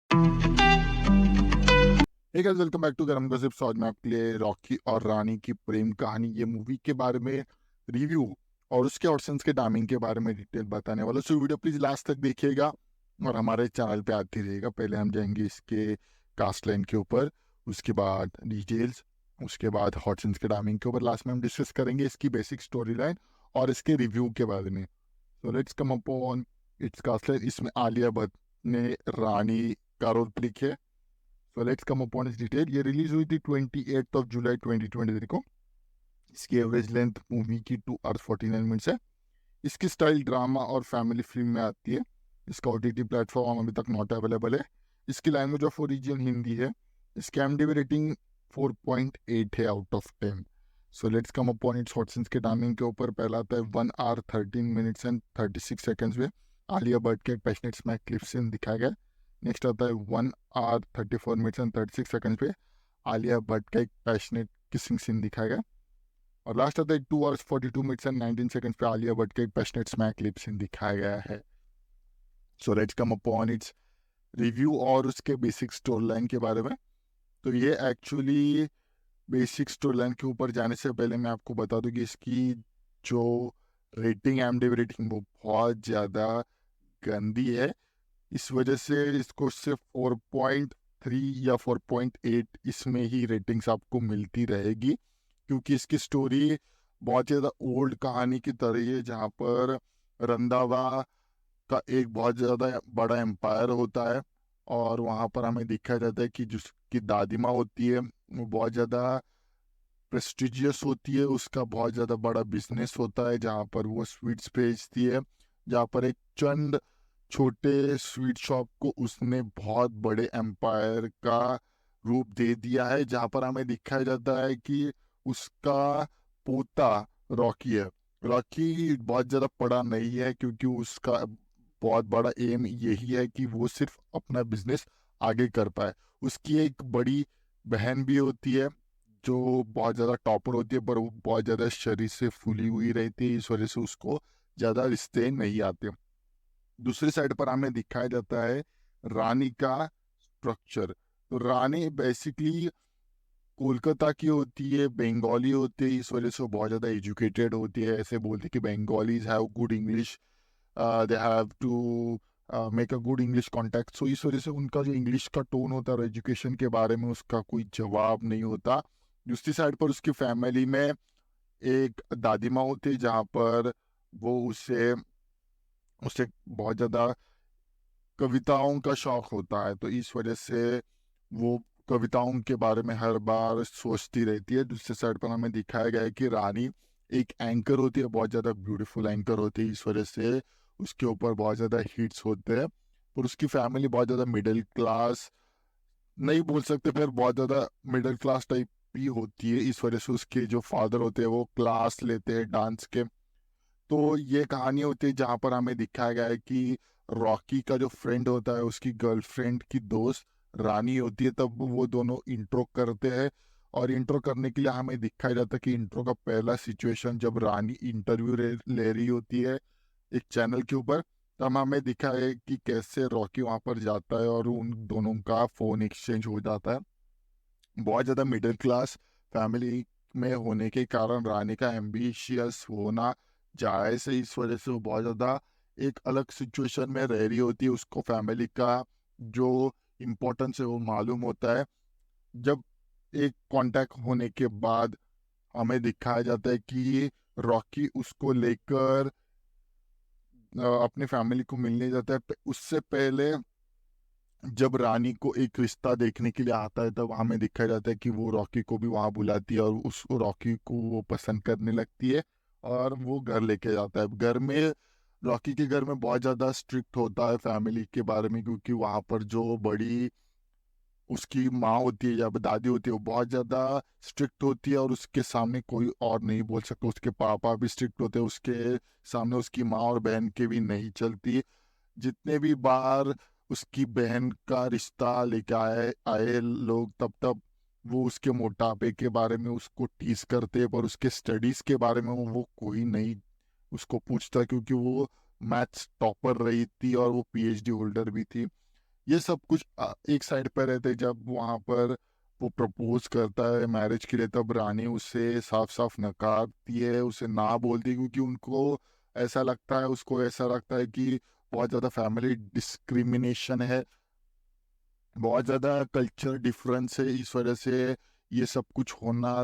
Hey guys, welcome back to गरम gossips. आज मैं आपके लिए रॉकी और रानी की प्रेम कहानी ये मूवी के बारे में रिव्यू और उसके ऑडिशंस के टाइमिंग के बारे में डिटेल बताने वाला। सो वीडियो प्लीज लास्ट तक देखिएगा और हमारे चैनल पे आते रहिएगा। पहले हम जाएंगे इसके कास्ट लाइन के ऊपर, उसके बाद डिटेल्स, उसके बाद हॉट सीन्स के टाइमिंग के ऊपर, लास्ट में हम डिस्कस करेंगे इसकी बेसिक स्टोरी लाइन और इसके रिव्यू के बारे में। So let's come upon its cast line. इसमें आलिया भट्ट ने रानी का रोल प्ले किया। So let's come upon this detail. ये रिलीज हुई थी 28 जुलाई 2023 को। इसकी एवरेज लेंथ मूवी की 2 hours 49 minutes है। इसकी स्टाइल ड्रामा और फैमिली फिल्म में आती है। इसका ओटीटी प्लेटफॉर्म अभी तक नॉट अवेलेबल है। इसकी लैंग्वेज ऑफ ओरिजिन हिंदी है। इसकी एमडीबी रेटिंग 4.8 है out of 10। So let's come upon it's hot scenes के टाइमिंग के ऊपर। पहला आता है 1 hour 13 minutes and 36 seconds में आलिया भट्ट के पैशनेट स्मैक क्लिप सीन दिखाया गया। नेक्स्ट आता है 1 hour 34 minutes and 36 seconds पे आलिया भट्ट का एक पैशनेट किसिंग सीन दिखाया गया। और लास्ट आता है 2 hours 42 minutes and 19 seconds पे आलिया भट्ट का एक पैशनेट स्मैक लिप सीन दिखाया गया है। सो let's come upon it's review और उसके बेसिक स्टोरी लाइन के बारे में। तो ये एक्चुअली बेसिक स्टोरी लाइन के ऊपर जाने से पहले मैं आपको बता दूं कि इसकी जो रेटिंग, एमडीबी रेटिंग, वो बहुत ज़्यादा गंदी है। इस वजह से इसको सिर्फ 4.3 या 4.8 इसमें ही रेटिंग्स आपको मिलती रहेगी, क्योंकि इसकी स्टोरी बहुत ज़्यादा ओल्ड कहानी की तरह है, जहाँ पर रंधावा का एक बहुत ज़्यादा बड़ा एम्पायर होता है और वहाँ पर हमें दिखाया जाता है कि जिसकी दादी माँ होती है वो बहुत ज़्यादा प्रेस्टिजियस होती है। उसका बहुत ज़्यादा बड़ा बिजनेस होता है जहाँ पर वो स्वीट्स बेचती है, जहाँ पर एक चंद छोटे स्वीट शॉप को उसने बहुत बड़े एम्पायर का रूप दे दिया है। जहाँ पर हमें दिखाया जाता है कि उसका पोता रॉकी है। रॉकी बहुत ज़्यादा पढ़ा नहीं है, क्योंकि उसका बहुत बड़ा एम यही है कि वो सिर्फ अपना बिजनेस आगे कर पाए। उसकी एक बड़ी बहन भी होती है जो बहुत ज़्यादा टॉपर होती है, पर वो बहुत ज़्यादा शरीर से फूली हुई रहती है। इस वजह से उसको ज़्यादा रिश्ते नहीं आते। दूसरी साइड पर हमें दिखाया जाता है रानी का स्ट्रक्चर। तो रानी बेसिकली कोलकाता की होती है, बंगाली होती है। इस वजह से वो बहुत ज़्यादा एजुकेटेड होती है। ऐसे बोलते हैं कि Bengalis have good English, they have to make a good English contact. So इस वजह से उनका जो इंग्लिश का टोन होता है और एजुकेशन के बारे में उसका कोई जवाब नहीं होता। दूसरी साइड पर उसकी फैमिली में एक दादी माँ होती है, जहाँ पर वो उसे उसे बहुत ज़्यादा कविताओं का शौक होता है। तो इस वजह से वो कविताओं के बारे में हर बार सोचती रहती है। दूसरे साइड पर हमें दिखाया गया है कि रानी एक एंकर होती है, बहुत ज़्यादा ब्यूटीफुल एंकर होती है। इस वजह से उसके ऊपर बहुत ज़्यादा हिट्स होते हैं। पर उसकी फैमिली बहुत ज़्यादा मिडिल क्लास नहीं बोल सकते, पर बहुत ज़्यादा मिडिल क्लास टाइप ही होती है। इस वजह से उसके जो फादर होते हैं वो क्लास लेते हैं डांस के। तो ये कहानी होती है जहाँ पर हमें दिखाया गया है कि रॉकी का जो फ्रेंड होता है उसकी गर्लफ्रेंड की दोस्त रानी होती है। तब वो दोनों इंट्रो करते हैं और इंट्रो करने के लिए हमें दिखाया जाता है कि इंट्रो का पहला सिचुएशन जब रानी इंटरव्यू ले रही होती है एक चैनल के ऊपर, तब हमें दिखा है कि कैसे रॉकी वहाँ पर जाता है और उन दोनों का फोन एक्सचेंज हो जाता है। बहुत ज़्यादा मिडिल क्लास फैमिली में होने के कारण रानी का एम्बिशियस होना जायज़ है। इस वजह से वो बहुत ज़्यादा एक अलग सिचुएशन में रह रही होती है। उसको फैमिली का जो इम्पोर्टेंस है वो मालूम होता है। जब एक कांटेक्ट होने के बाद हमें दिखाया जाता है कि रॉकी उसको लेकर अपनी फैमिली को मिलने जाता है। उससे पहले जब रानी को एक रिश्ता देखने के लिए आता है, तब हमें दिखाया जाता है कि वो रॉकी को भी वहां बुलाती है और उस रॉकी को वो पसंद करने लगती है और वो घर लेके जाता है। घर में रॉकी के घर में बहुत ज़्यादा स्ट्रिक्ट होता है फैमिली के बारे में, क्योंकि वहां पर जो बड़ी उसकी माँ होती है या दादी होती है वो बहुत ज़्यादा स्ट्रिक्ट होती है और उसके सामने कोई और नहीं बोल सकता। उसके पापा भी स्ट्रिक्ट होते हैं, उसके सामने उसकी माँ और बहन के भी नहीं चलती। जितने भी बार उसकी बहन का रिश्ता लेके आए आए लोग, तब तब वो उसके मोटापे के बारे में उसको टीज करते, पर उसके स्टडीज के बारे में वो कोई नहीं उसको पूछता, क्योंकि वो मैथ्स टॉपर रही थी और वो पीएचडी होल्डर भी थी। ये सब कुछ एक साइड पे रहते जब वहाँ पर वो प्रपोज करता है मैरिज के लिए, तब रानी उसे साफ साफ नकारती है, उसे ना बोलती है, क्योंकि उसको ऐसा लगता है कि बहुत ज़्यादा फैमिली डिस्क्रिमिनेशन है, बहुत ज़्यादा कल्चर डिफरेंस है, इस वजह से ये सब कुछ होना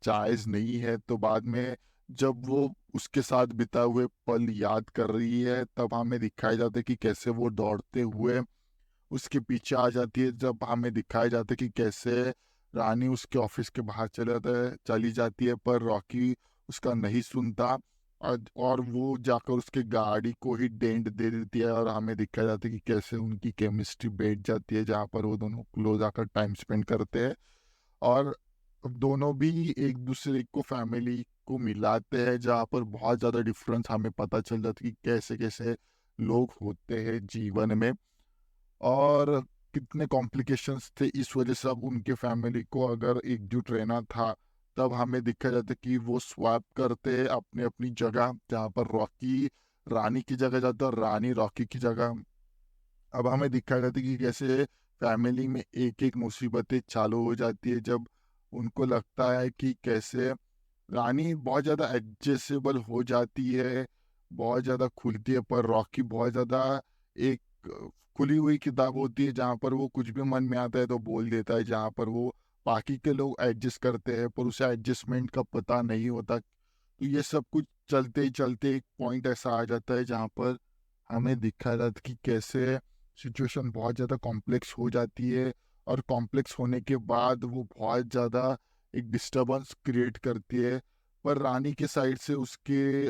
जायज़ नहीं है। तो बाद में जब वो उसके साथ बिताए हुए पल याद कर रही है, तब हमें दिखाया जाता है कि कैसे वो दौड़ते हुए उसके पीछे आ जाती है, जब हमें दिखाया जाता है कि कैसे रानी उसके ऑफिस के बाहर चली जाती है, पर रॉकी उसका नहीं सुनता, और वो जाकर उसके गाड़ी को ही डेंट दे देती है, और हमें दिखाया जाता है कि कैसे उनकी केमिस्ट्री बैठ जाती है, जहाँ पर वो दोनों क्लोज आकर टाइम स्पेंड करते हैं, और दोनों भी एक दूसरे को फैमिली को मिलाते हैं, जहाँ पर बहुत ज़्यादा डिफरेंस हमें पता चल जाता है कि कैसे कैसे लोग होते हैं जीवन में, और कितने कॉम्प्लिकेशंस थे, इस वजह से अब उनके फैमिली को अगर एकजुट रहना था, तब हमें दिखा जाता कि वो स्वैप करते हैं अपनी अपनी जगह, जहाँ पर रॉकी रानी की जगह जाता है और रानी रॉकी की जगह। अब हमें दिखाया जाता है कि कैसे फैमिली में एक एक मुसीबतें चालू हो जाती है, जब उनको लगता है कि कैसे रानी बहुत ज़्यादा एडजस्टेबल हो जाती है, बहुत ज़्यादा खुलती है, पर रॉकी बहुत ज़्यादा एक खुली हुई किताब होती है, जहाँ पर वो कुछ भी मन में आता है तो बोल देता है, जहाँ पर वो बाकी के लोग एडजस्ट करते हैं पर उसे एडजस्टमेंट का पता नहीं होता। तो ये सब कुछ चलते ही चलते एक पॉइंट ऐसा आ जाता है, जहाँ पर हमें दिखा जाता है कि कैसे सिचुएशन बहुत ज़्यादा कॉम्प्लेक्स हो जाती है, और कॉम्प्लेक्स होने के बाद वो बहुत ज़्यादा एक डिस्टरबेंस क्रिएट करती है। पर रानी के साइड से उसके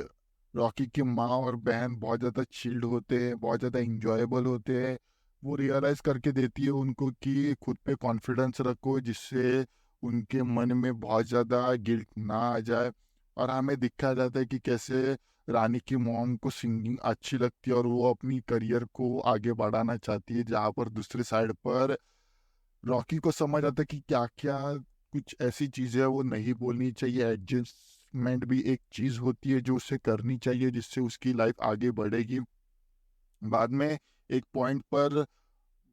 रॉकी की माँ और बहन बहुत ज़्यादा चिल्ड होते हैं, बहुत ज़्यादा इंजॉयबल होते हैं। वो रियलाइज़ करके देती है उनको कि खुद पे कॉन्फिडेंस रखो, जिससे उनके मन में बहुत ज़्यादा गिल्ट ना आ जाए। और हमें दिखाया जाता है कि कैसे रानी की मॉम को सिंगिंग अच्छी लगती है और वो अपनी करियर को आगे बढ़ाना चाहती है, जहाँ पर दूसरी साइड पर रॉकी को समझ आता है कि क्या-क्या कुछ ऐसी चीज़ें हैं वो नहीं बोलनी चाहिए, एडजस्टमेंट भी एक चीज़ होती है जो उसे करनी चाहिए, जिससे उसकी लाइफ आगे बढ़ेगी। बाद में एक पॉइंट पर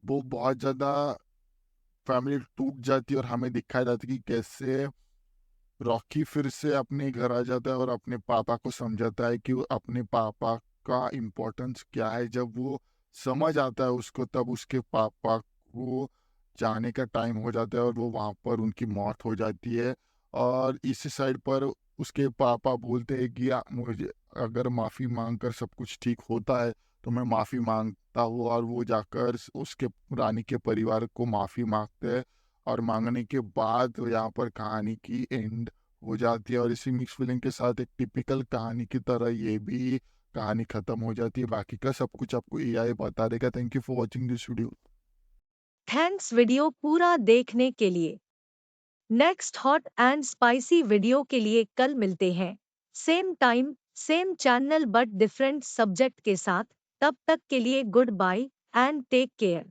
वो बहुत ज़्यादा फैमिली टूट जाती है, और हमें दिखाया जाता है कि कैसे रॉकी फिर से अपने घर आ जाता है और अपने पापा को समझाता है कि वो अपने पापा का इम्पोर्टेंस क्या है। जब वो समझ आता है उसको, तब उसके पापा को जाने का टाइम हो जाता है और वो वहाँ पर उनकी मौत हो जाती है। और इसी साइड पर उसके पापा बोलते हैं कि मुझे अगर माफ़ी मांग कर सब कुछ ठीक होता है तो मैं माफ़ी मांगता हूँ, और वो जाकर उसके रानी के परिवार को माफ़ी मांगते हैं, और मांगने के बाद यहाँ पर कहानी की एंड हो जाती है, और इसी मिक्स फीलिंग के साथ एक टिपिकल कहानी की तरह ये भी कहानी खत्म हो जाती है। बाकी का सब कुछ आपको एआई बता देगा। Thank you for watching this video. Thanks video पूरा देखने के लिए। Next hot and spicy video के लिए कल मिलते हैं। Same time, same channel but different subject के साथ। तब तक के लिए goodbye and take care.